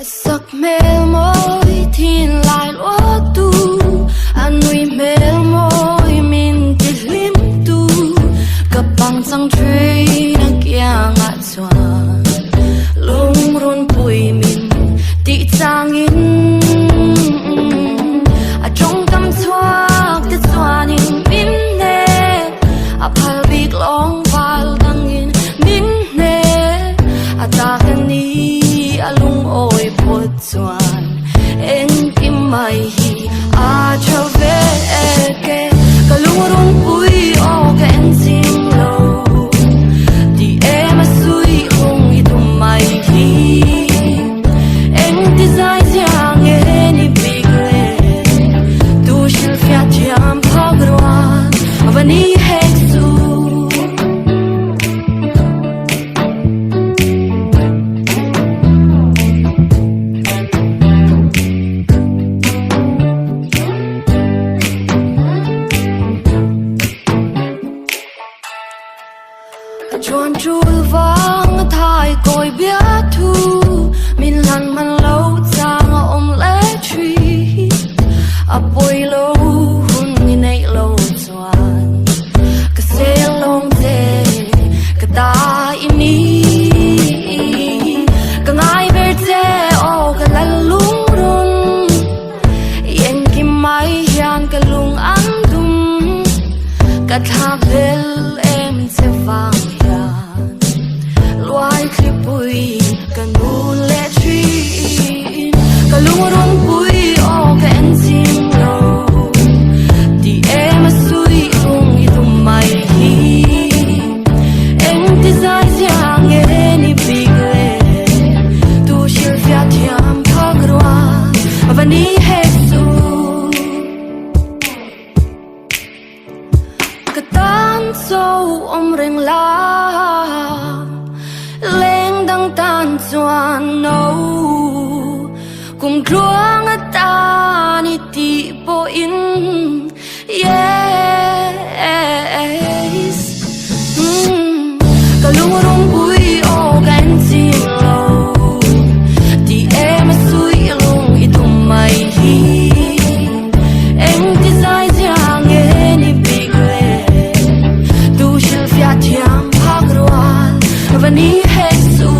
Sắc mê môi thiên lại lúa tu anh nuôi mê môi mình chỉ lim tu cặp bằng sang truy na kia ngã xoan lung run bụi mình tị trang in trong tâm thoa cái xoan in min nè phal big long phal đăng in min nè ta kan ni lung oi pot xoan en kim mai hi cho về ke ka lung run bụi o ka en sing lo ti em sui hong i tum mai hi en ti zai jiang ni big le tu shil fiat jam pagruan avani hexu chuan chul vang thai koi bia thu min lan man lo chang om le tri poi lo hun ni nei lo chuan ka se long te ka ta ini ka ngai ver te o ka la lung run yen ki mai hian ka lung an dum ka tha vel em se vang loài khi bụi cần buồn lệ truy cả lung run bụi o cái anh xin lâu thì em suy không như tụm mày hi em thì dài dàng nghe ni big lệ tu shil fiat yam pagruan và ni hesu cái tan sâu om reng la lên đăng tan chuan nâu cùng ruang ta ni ti po in yes cả lung rung bụi o gan xin lâu thì em suy lung i tum mai hi em thì dài dàng nghe ni big le tu shil fiat yam pagruan và ni Jesus.